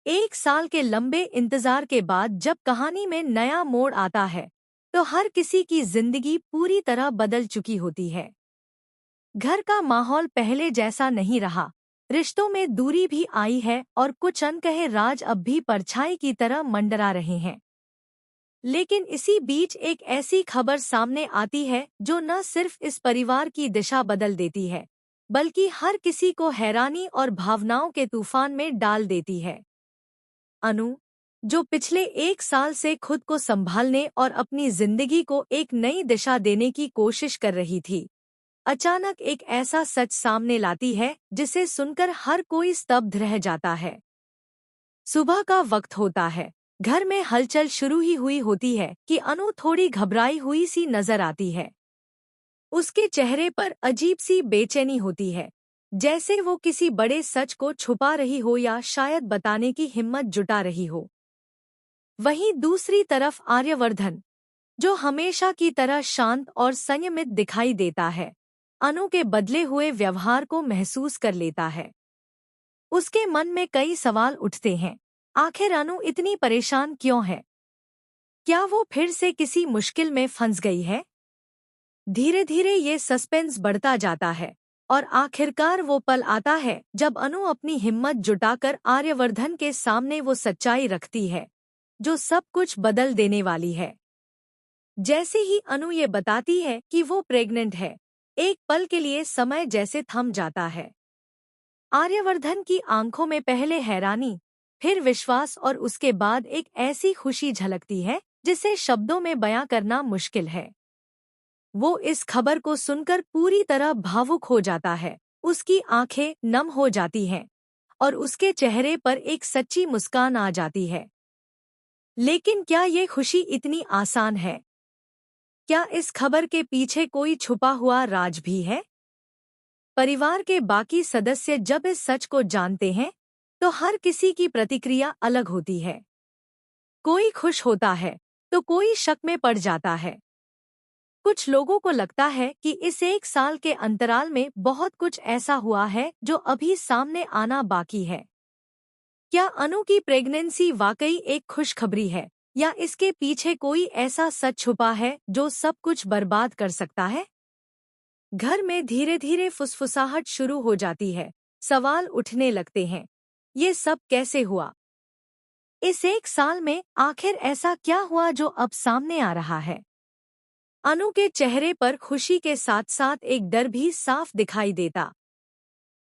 एक साल के लंबे इंतजार के बाद जब कहानी में नया मोड़ आता है तो हर किसी की जिंदगी पूरी तरह बदल चुकी होती है। घर का माहौल पहले जैसा नहीं रहा, रिश्तों में दूरी भी आई है और कुछ अनकहे राज अब भी परछाई की तरह मंडरा रहे हैं। लेकिन इसी बीच एक ऐसी खबर सामने आती है जो न सिर्फ इस परिवार की दिशा बदल देती है, बल्कि हर किसी को हैरानी और भावनाओं के तूफान में डाल देती है। अनु, जो पिछले एक साल से खुद को संभालने और अपनी जिंदगी को एक नई दिशा देने की कोशिश कर रही थी, अचानक एक ऐसा सच सामने लाती है जिसे सुनकर हर कोई स्तब्ध रह जाता है। सुबह का वक्त होता है, घर में हलचल शुरू ही हुई होती है कि अनु थोड़ी घबराई हुई सी नजर आती है। उसके चेहरे पर अजीब सी बेचैनी होती है, जैसे वो किसी बड़े सच को छुपा रही हो या शायद बताने की हिम्मत जुटा रही हो। वहीं दूसरी तरफ आर्यवर्धन, जो हमेशा की तरह शांत और संयमित दिखाई देता है, अनु के बदले हुए व्यवहार को महसूस कर लेता है। उसके मन में कई सवाल उठते हैं। आखिर अनु इतनी परेशान क्यों है? क्या वो फिर से किसी मुश्किल में फंस गई है? धीरे धीरे ये सस्पेंस बढ़ता जाता है और आखिरकार वो पल आता है जब अनु अपनी हिम्मत जुटाकर आर्यवर्धन के सामने वो सच्चाई रखती है जो सब कुछ बदल देने वाली है। जैसे ही अनु ये बताती है कि वो प्रेग्नेंट है, एक पल के लिए समय जैसे थम जाता है। आर्यवर्धन की आंखों में पहले हैरानी, फिर विश्वास और उसके बाद एक ऐसी खुशी झलकती है जिसे शब्दों में बयां करना मुश्किल है। वो इस खबर को सुनकर पूरी तरह भावुक हो जाता है, उसकी आंखें नम हो जाती हैं और उसके चेहरे पर एक सच्ची मुस्कान आ जाती है। लेकिन क्या ये खुशी इतनी आसान है? क्या इस खबर के पीछे कोई छुपा हुआ राज भी है? परिवार के बाकी सदस्य जब इस सच को जानते हैं तो हर किसी की प्रतिक्रिया अलग होती है। कोई खुश होता है तो कोई शक में पड़ जाता है। कुछ लोगों को लगता है कि इस एक साल के अंतराल में बहुत कुछ ऐसा हुआ है जो अभी सामने आना बाकी है। क्या अनु की प्रेगनेंसी वाकई एक खुशखबरी है या इसके पीछे कोई ऐसा सच छुपा है जो सब कुछ बर्बाद कर सकता है? घर में धीरे धीरे फुसफुसाहट शुरू हो जाती है, सवाल उठने लगते हैं। ये सब कैसे हुआ? इस एक साल में आखिर ऐसा क्या हुआ जो अब सामने आ रहा है? अनु के चेहरे पर खुशी के साथ साथ एक डर भी साफ दिखाई देता